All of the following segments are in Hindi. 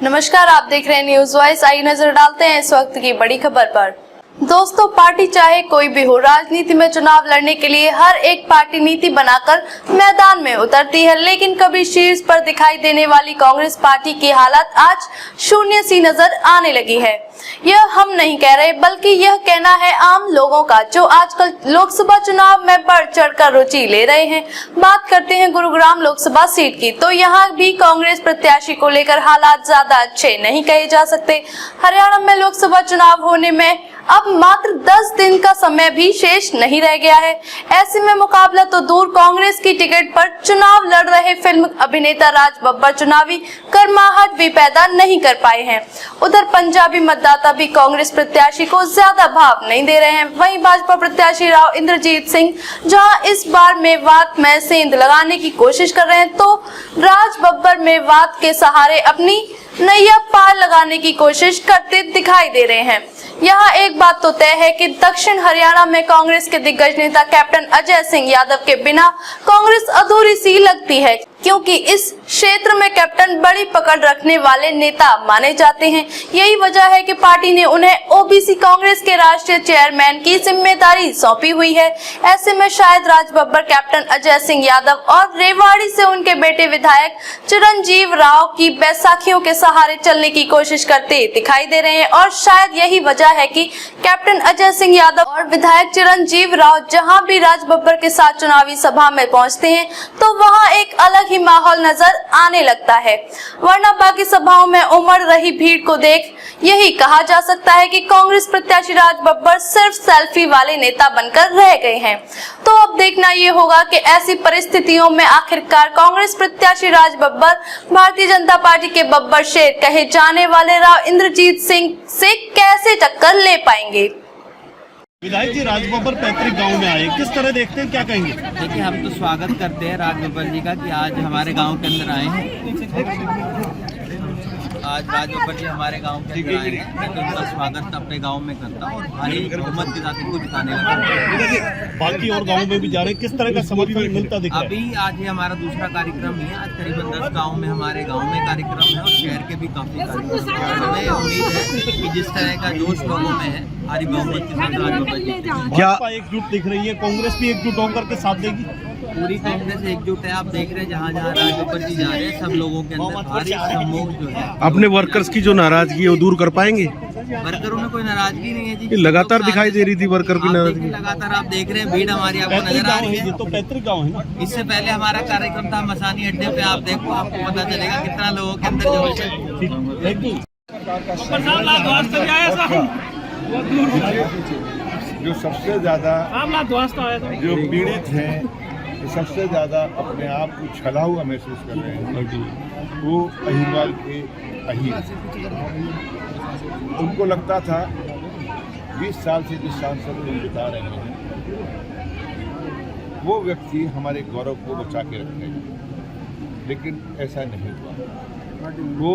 नमस्कार, आप देख रहे हैं न्यूज वॉइस। आइए नजर डालते हैं इस वक्त की बड़ी खबर पर। दोस्तों, पार्टी चाहे कोई भी हो, राजनीति में चुनाव लड़ने के लिए हर एक पार्टी नीति बनाकर मैदान में उतरती है, लेकिन कभी शीर्ष पर दिखाई देने वाली कांग्रेस पार्टी की हालत आज शून्य सी नजर आने लगी है। यह हम नहीं कह रहे, बल्कि यह कहना है आम लोगों का, जो आजकल लोकसभा चुनाव में बढ़ चढ़कर रुचि ले रहे हैं। बात करते हैं गुरुग्राम लोकसभा सीट की, तो यहाँ भी कांग्रेस प्रत्याशी को लेकर हालात ज्यादा अच्छे नहीं कहे जा सकते। हरियाणा में लोकसभा चुनाव होने में अब मात्र 10 दिन का समय भी शेष नहीं रह गया है। ऐसे में मुकाबला तो दूर, कांग्रेस की टिकट पर चुनाव लड़ रहे फिल्म अभिनेता राज बब्बर चुनावी गर्माहट भी पैदा नहीं कर पाए हैं। उधर पंजाबी मतदाता भी कांग्रेस प्रत्याशी को ज्यादा भाव नहीं दे रहे हैं। वहीं भाजपा प्रत्याशी राव इंद्रजीत सिंह जहां इस बार मेवात में सेंध लगाने की कोशिश कर रहे हैं, तो राज बब्बर मेवात के सहारे अपनी नैया पार लगाने की कोशिश करते दिखाई दे रहे हैं। यहाँ एक बात तो तय है कि दक्षिण हरियाणा में कांग्रेस के दिग्गज नेता कैप्टन अजय सिंह यादव के बिना कांग्रेस अधूरी सी लगती है, क्योंकि इस क्षेत्र में कैप्टन बड़ी पकड़ रखने वाले नेता माने जाते हैं। यही वजह है कि पार्टी ने उन्हें ओबीसी कांग्रेस के राष्ट्रीय चेयरमैन की जिम्मेदारी सौंपी हुई है। ऐसे में शायद राज बब्बर कैप्टन अजय सिंह यादव और रेवाड़ी से उनके बेटे विधायक चिरंजीव राव की बैसाखियों के सहारे चलने की कोशिश करते दिखाई दे रहे हैं, और शायद यही वजह है कि कैप्टन अजय सिंह यादव और विधायक चिरंजीव राव जहां भी राज बब्बर के साथ चुनावी सभा में पहुंचते हैं, तो वहां एक अलग ही माहौल नजर आने लगता है। वरना बाकी सभाओं में उमड़ रही भीड़ को देख यही कहा जा सकता है कि कांग्रेस प्रत्याशी राज बब्बर सिर्फ सेल्फी वाले नेता बनकर रह गए हैं। तो अब देखना ये होगा कि ऐसी परिस्थितियों में आखिरकार कांग्रेस प्रत्याशी राज बब्बर भारतीय जनता पार्टी के बब्बर शेर कहे जाने वाले राव इंद्रजीत सिंह से कैसे टक्कर ले पाएंगे। विधायक जी, राज बब्बर पैतृक गांव में आए, किस तरह देखते हैं, क्या कहेंगे? देखिए, हम तो स्वागत करते हैं राज बब्बर जी का कि आज हमारे गांव के अंदर आए हैं। आज राज बब्बर जी हमारे गांव के अंदर आए हैं, मैं तो उनका स्वागत अपने गांव में करता हूँ और भारी बहुमत के साथ इनको जिताने लगा। बाकी और गाँव में भी जा रहे हैं, किस तरह का समर्थन मिलता दिख रहा है? अभी आज ये हमारा दूसरा कार्यक्रम ही है। आज करीबन 10 गाँव में हमारे गाँव में कार्यक्रम है और शहर के भी काफी कार्यक्रम है। हमें उम्मीद है कि जिस तरह का जोश लोगों में है, भारी बहुमत के साथ राज बब्बर जी क्या एकजुट दिख रही है? कांग्रेस भी एकजुट होकर के साथ देगी? पूरी कांग्रेस एकजुट है। आप देख रहे हैं जहाँ जहाँ राज बब्बर जी जा रहे हैं, सब लोगों के अंदर भारी सम्मोह जो है। अपने वर्कर्स की जो नाराजगी है वो दूर कर पाएंगे? वर्करों में कोई नाराजगी नहीं है जी, लगातार दिखाई दे रही थी वर्कर की नाराजगी। लगातार आप देख रहे हैं, भीड़ हमारी आपको नजर आ रही है। तो पैतृक गाँव है ना। इससे पहले हमारा कार्यक्रम था मसानी अड्डे पे, आप देखो, आपको पता चलेगा कितना लोगों के अंदर जोश है। जो सबसे ज़्यादा जो पीड़ित हैं, जो सबसे ज़्यादा अपने आप को छला हुआ महसूस कर रहे हैं, वो अहिरवाल के अहीर। उनको लगता था 20 साल से जिस सांसद को बिता रहे हैं, वो व्यक्ति हमारे गौरव को बचा के रखेगा, लेकिन ऐसा नहीं हुआ। वो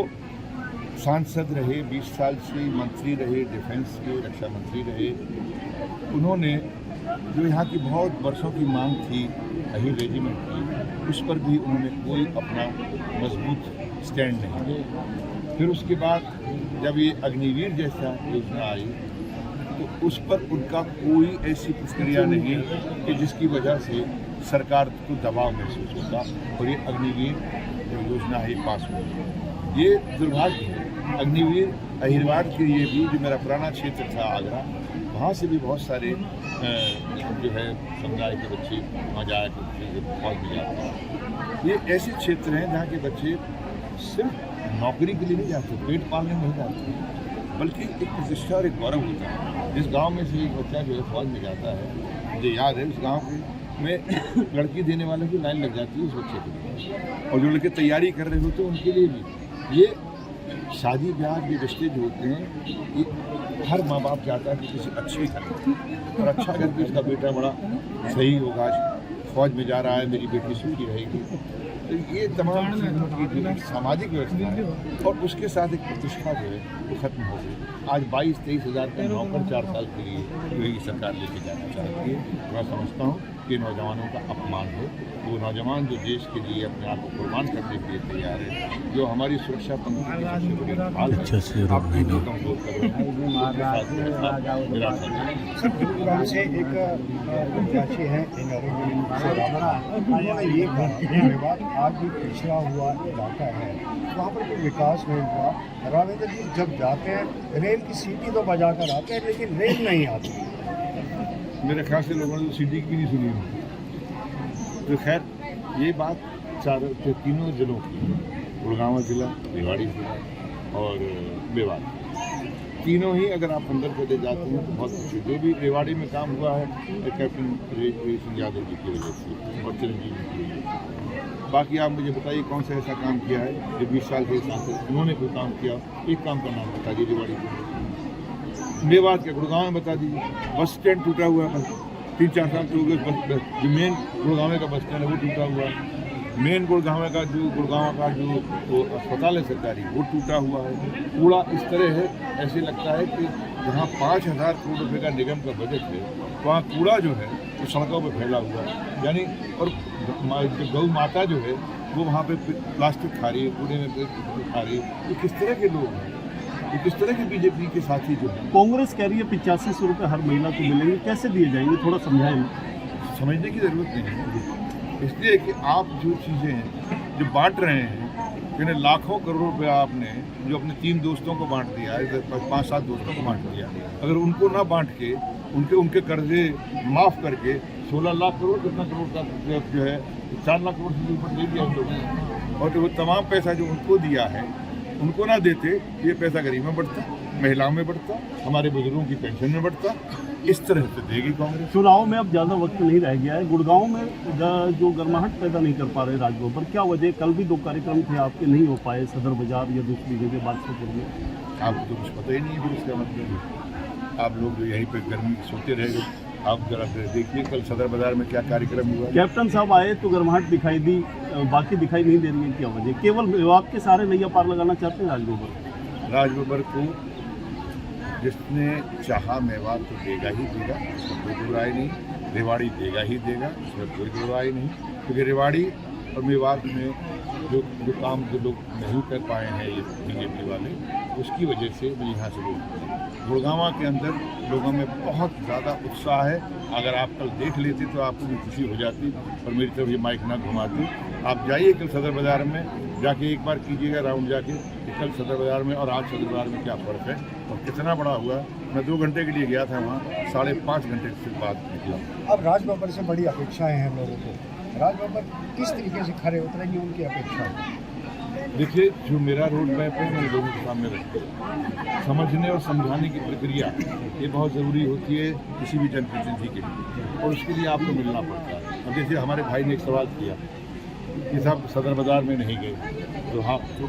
सांसद रहे, 20 साल से मंत्री रहे, डिफेंस के रक्षा मंत्री रहे। उन्होंने जो यहाँ की बहुत वर्षों की मांग थी अहीर रेजिमेंट की, उस पर भी उन्होंने कोई अपना मजबूत स्टैंड नहीं लिया। फिर उसके बाद जब ये अग्निवीर जैसा योजना आई, तो उस पर उनका कोई ऐसी प्रक्रिया नहीं कि जिसकी वजह से सरकार को दबाव महसूस होता और ये अग्निवीर योजना ही पास हुई। ये दुर्भाग्य है। अग्निवीर अहिरवाल के लिए भी, जो मेरा पुराना क्षेत्र था आगरा, वहाँ से भी बहुत सारे जो है समुदाय के बच्चे वहाँ जाया करते, फौज में जाते हैं। ये ऐसे क्षेत्र हैं जहाँ के बच्चे सिर्फ नौकरी के लिए नहीं जाते, पेट पालने नहीं जाते, बल्कि एक प्रतिष्ठा और एक गौरव होता है। जिस गांव में से एक बच्चा जो है फौज में जाता है, मुझे याद है उस गांव में लड़की देने वालों की लाइन लग जाती है उस बच्चे के लिए, और जो लड़के तैयारी कर रहे होते हैं उनके लिए भी। ये शादी ब्याह के रिश्ते जो होते हैं, ये हर माँ बाप चाहता है कि किसी अच्छे घर में, और अच्छा घर में इसका बेटा बड़ा सही होगा, आज फौज में जा रहा है, मेरी बेटी सुखी रहेगी। तो ये तमाम चीज़ों की जो सामाजिक व्यवस्था है और उसके साथ एक प्रतिष्ठा जो है वो खत्म हो गई। आज 22-23 हज़ार का नौकर 4 साल के लिए योगी सरकार लेके जाना चाहती है। मैं समझता हूँ के नौजवानों का अपमान हो। वो नौजवान जो देश के लिए अपने आप को कुर्बान करने के लिए तैयार है, जो हमारी सुरक्षा पंक्ति की सबसे बड़ी ढाल है, आप इनको कमजोर करो। मेरा गुरुग्राम से एक प्रत्याशी हैं उन्होंने ये कहा कि मेवात आज भी पिछड़ा हुआ इलाका है, वहाँ पर कोई विकास नहीं हुआ। रावेंद्र जी जब जाते हैं रेल की सीटी तो बजा कर आते हैं, लेकिन रेल नहीं आती। मेरे ख्याल से लोगों ने तो सीटी की भी नहीं सुनी होगी। तो खैर ये बात तीनों जिलों की, गुड़गांव जिला, रेवाड़ी जिला और मेवात, तीनों ही अगर आप अंदर चले जाते हैं तो बहुत अच्छे। जो भी रेवाड़ी में काम हुआ है कैप्टन सिंह यादव जी की वजह से और चिरंजीवी जी की वजह से। बाकी आप मुझे बताइए कौन सा ऐसा काम किया है जो 20 साल के सांसद उन्होंने कोई काम किया, एक काम का नाम बता दीजिए रेवाड़ी में। मेवात के गुड़गांव में बता दीजिए, बस स्टैंड टूटा हुआ है, 3-4 साल से हो गए। जो मेन गुड़गांव का बस स्टैंड है वो टूटा हुआ है। मेन गुड़गांव का जो अस्पताल है सरकारी वो टूटा हुआ है। कूड़ा इस तरह है, ऐसे लगता है कि जहाँ 5,000 करोड़ रुपये का निगम का बजट है, वहाँ कूड़ा जो है वो सड़कों पर फैला हुआ है। यानी और जो गौ माता जो है वो वहाँ पे प्लास्टिक खा रही है, कूड़े में खा रही है। ये किस तरह के लोग हैं, ये किस तरह के बीजेपी के साथी जो है। कांग्रेस कह रही है 8500 रुपये हर महिला को मिलेंगे, कैसे दिए जाएंगे, थोड़ा समझाएं। समझने की ज़रूरत नहीं है, इसलिए कि आप जो चीज़ें हैं जो बांट रहे हैं, यानी लाखों करोड़ रुपया आपने जो अपने 3 दोस्तों को बांट दिया है, 5-7 दोस्तों को बांट दिया, अगर उनको ना बांट के उनके कर्जे माफ़ करके 16 लाख करोड़ कितना करोड़ का जो है 4 लाख करोड़ से ऊपर दे दिया उन लोगों ने। और तो वो तमाम पैसा जो उनको दिया है उनको ना देते, ये पैसा गरीब में बढ़ता, महिलाओं में बढ़ता, हमारे बुजुर्गों की पेंशन में बढ़ता। इस तरह से देगी कांग्रेस। चुनाव में अब ज़्यादा वक्त नहीं रह गया है, गुड़गांव में जो गर्माहट पैदा नहीं कर पा रहे राजबब्बर, क्या वजह? कल भी 2 कार्यक्रम थे आपके, नहीं हो पाए, सदर बाजार या दूसरी जगह बादशाहपुर में। आपको तो कुछ पता ही नहीं है फिर इसका मतलब। आप लोग जो यहीं पे गर्मी सोते रह गए। आप जरा देखिए कल सदर बाजार में क्या कार्यक्रम हुआ। कैप्टन साहब आए तो गर्माहट दिखाई दी, बाकी दिखाई नहीं दे रही है, क्या वजह? केवल विभाग के सारे नैया पार लगाना चाहते हैं राजबब्बर को जिसने चाहा मेवात तो देगा ही देगा, उसमें कोई दो राय नहीं। रेवाड़ी देगा ही देगा, उसमें कोई दो राय नहीं। क्योंकि रेवाड़ी और मेवात में जो काम जो लोग नहीं कर पाए हैं ये बीजेपी वाले, उसकी वजह से मैं यहाँ से बोल। गुड़गांव के अंदर लोगों में बहुत ज़्यादा उत्साह है। अगर आप कल देख लेते तो आपको भी खुशी हो जाती और मेरी तरफ ये माइक ना घुमाती। आप जाइए कल सदर बाज़ार में जाके एक बार कीजिएगा राउंड जाके कि कल सदर बाज़ार में और आज सदर बाज़ार में क्या फ़र्क है और कितना बड़ा हुआ। मैं 2 घंटे के लिए गया था वहाँ, 5.5 घंटे से बाद निकला। अब राजबब्बर से बड़ी अपेक्षाएं हैं लोगों को, राजबब्बर किस तरीके से खड़े उतरेंगे, उनकी अपेक्षाएं? देखिए, जो मेरा रोड मैप है मैंने लोगों के सामने रखा। समझने और समझाने की प्रक्रिया ये बहुत ज़रूरी होती है किसी भी जनप्रतिनिधि के लिए, और उसके लिए आपको मिलना पड़ता है। अब जैसे हमारे भाई ने एक सवाल किया कि साहब सदर बाज़ार में नहीं गए, तो हाँ, तो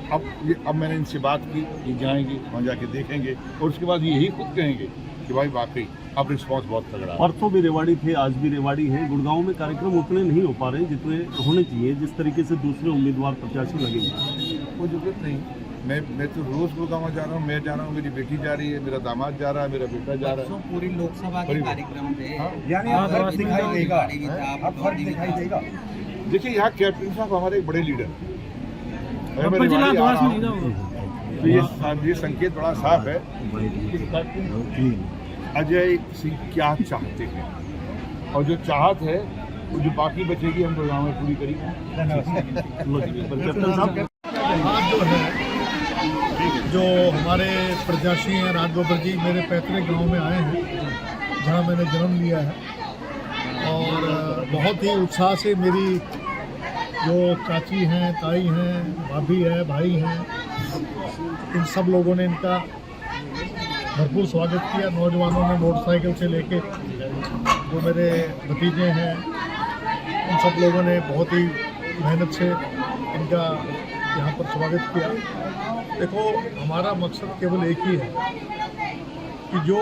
अब मैंने इनसे बात की कि जाएंगे वहाँ जाके देखेंगे और उसके बाद यही खुद कहेंगे कि भाई वाकई अब रिस्पॉन्स बहुत तगड़ा है। परसों भी रेवाड़ी थे, आज भी रेवाड़ी है। गुड़गांव में कार्यक्रम उतने नहीं हो पा रहे जितने होने चाहिए, जिस तरीके से दूसरे उम्मीदवार प्रत्याशी लगेंगे। कोई जरूरत नहीं, मैं तो रोज़ गुड़गांव जा रहा हूँ, मैं जा रहा हूँ, मेरी बेटी जा रही है, मेरा दामाद जा रहा है, मेरा बेटा जा रहा है। पूरी लोकसभा के कार्यक्रम थे, यानी अब फर्क दिखाई देगा, अब फर्क दिखाई देगा। देखिए, यहाँ कैप्टन साहब हमारे एक बड़े लीडर हैं। तो ये संकेत बड़ा साफ है कि कैप्टन अजय सिंह क्या चाहते हैं, और जो चाहत है वो जो बाकी बचेगी हम गुड़गांव में पूरी करेंगे। कैप्टन साहब, आज जो है जो हमारे प्रत्याशी हैं राजबब्बर जी मेरे पैतृक गांव में आए हैं, जहां मैंने जन्म लिया है, और बहुत ही उत्साह से मेरी जो चाची हैं, ताई हैं, भाभी है, भाई हैं, इन सब लोगों ने इनका भरपूर स्वागत किया। नौजवानों ने मोटरसाइकिल से लेके जो मेरे भतीजे हैं, उन सब लोगों ने बहुत ही मेहनत से इनका यहाँ पर स्वागत किया। देखो, हमारा मकसद केवल एक ही है कि जो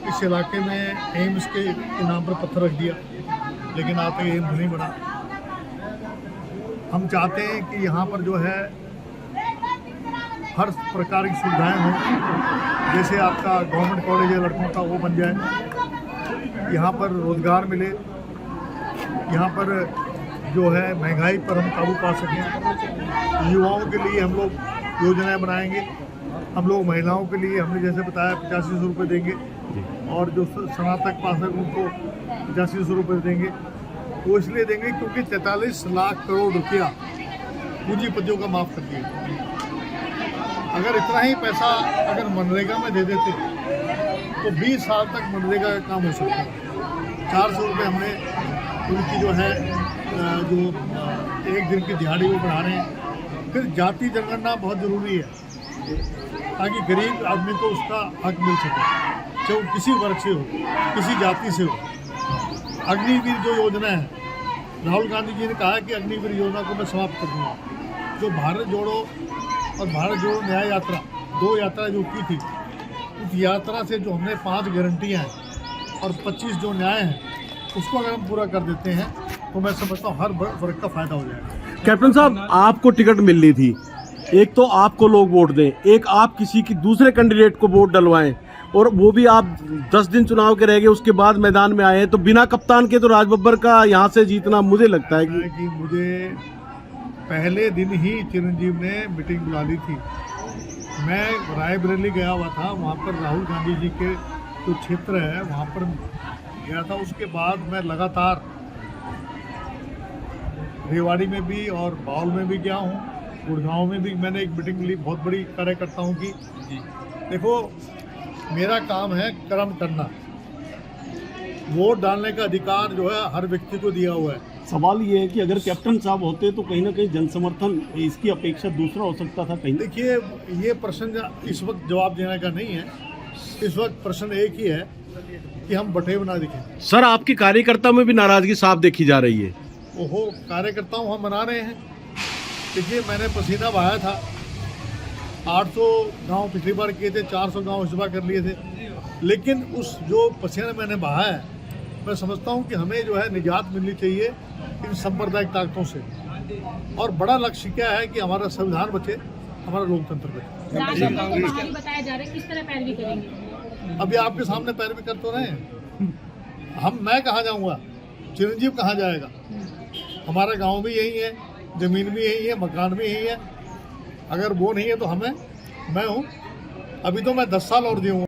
इस इलाके में एम्स के नाम पर पत्थर रख दिया, लेकिन आज तक एम्स नहीं बना। हम चाहते हैं कि यहाँ पर जो है हर प्रकार की सुविधाएं हों। जैसे आपका गवर्नमेंट कॉलेज है लड़कों का, वो बन जाए, यहाँ पर रोज़गार मिले, यहाँ पर जो है महंगाई पर हम काबू पा सकें। युवाओं के लिए हम लोग योजनाएं बनाएंगे। हम लोग महिलाओं के लिए हमने जैसे बताया 8500 रुपये देंगे, और जो स्नातक पास है उनको 8500 रुपये देंगे। वो इसलिए देंगे क्योंकि 43 लाख करोड़ रुपया पूंजीपतियों का माफ़ कर दिया। अगर इतना ही पैसा अगर मनरेगा में दे देते तो 20 साल तक मनरेगा का काम हो सकता है। 400 रुपये हमने उनकी जो है जो एक दिन की दिहाड़ी वो बढ़ा रहे हैं। फिर जाति जनगणना बहुत ज़रूरी है ताकि गरीब आदमी को उसका हक मिल सके, चाहे वो किसी वर्ग से हो, किसी जाति से हो। अग्निवीर जो योजना है, राहुल गांधी जी ने कहा है कि अग्निवीर योजना को मैं समाप्त कर दूँगा। जो भारत जोड़ो और भारत जोड़ो न्याय यात्रा, 2 यात्रा जो की थी, उस यात्रा से जो हमने 5 गारंटियाँ हैं और 25 जो न्याय हैं, उसको अगर हम पूरा कर देते हैं तो मैं समझता हूँ हर वर्ग का फायदा हो जाएगा। कैप्टन साहब, आपको टिकट मिलनी थी, एक तो आपको लोग वोट दें, एक आप किसी की दूसरे कैंडिडेट को वोट डलवाएं, और वो भी आप 10 दिन चुनाव के रह गए, उसके बाद मैदान में आए हैं, तो बिना कप्तान के तो राज बब्बर का यहाँ से जीतना मुझे लगता है कि मुझे पहले दिन ही चिरंजीव ने मीटिंग बुला ली थी। मैं रायबरेली गया हुआ था, वहाँ पर राहुल गांधी जी के जो क्षेत्र है वहाँ पर गया था। उसके बाद मैं लगातार रेवाड़ी में भी और बाउल में भी गया हूँ, गुड़गांव में भी मैंने एक मीटिंग ली बहुत बड़ी कार्यकर्ताओं की। देखो, मेरा काम है कर्म करना, वोट डालने का अधिकार जो है हर व्यक्ति को दिया हुआ है। सवाल ये है कि अगर कैप्टन साहब होते तो कहीं ना कहीं जन समर्थन इसकी अपेक्षा दूसरा हो सकता था कहीं। देखिए, ये प्रश्न इस वक्त जवाब देने का नहीं है। इस वक्त प्रश्न एक ही है कि हम बटे बना दिखें। सर, आपके कार्यकर्ता में भी नाराजगी साफ देखी जा रही है। ओहो, कार्यकर्ताओं हम मना रहे हैं। देखिए, मैंने पसीना बहाया था, 800 गांव पिछली बार किए थे, 400 गांव इस बार कर लिए थे, लेकिन उस जो पसीना मैंने बहाया है, मैं समझता हूं कि हमें जो है निजात मिलनी चाहिए इन सांप्रदायिक ताकतों से, और बड़ा लक्ष्य क्या है कि हमारा संविधान बचे, हमारा लोकतंत्र बचे। बताया जा रहा है किस तरह पैरवी करेंगे? अभी आपके सामने पैरवी कर तो रहे हैं। मैं कहाँ जाऊँगा, चिरंजीव कहाँ जाएगा? हमारा गाँव भी यही है, ज़मीन भी यही है, मकान भी यही है। अगर वो नहीं है तो मैं हूँ। अभी तो मैं 10 साल और जीऊँगा।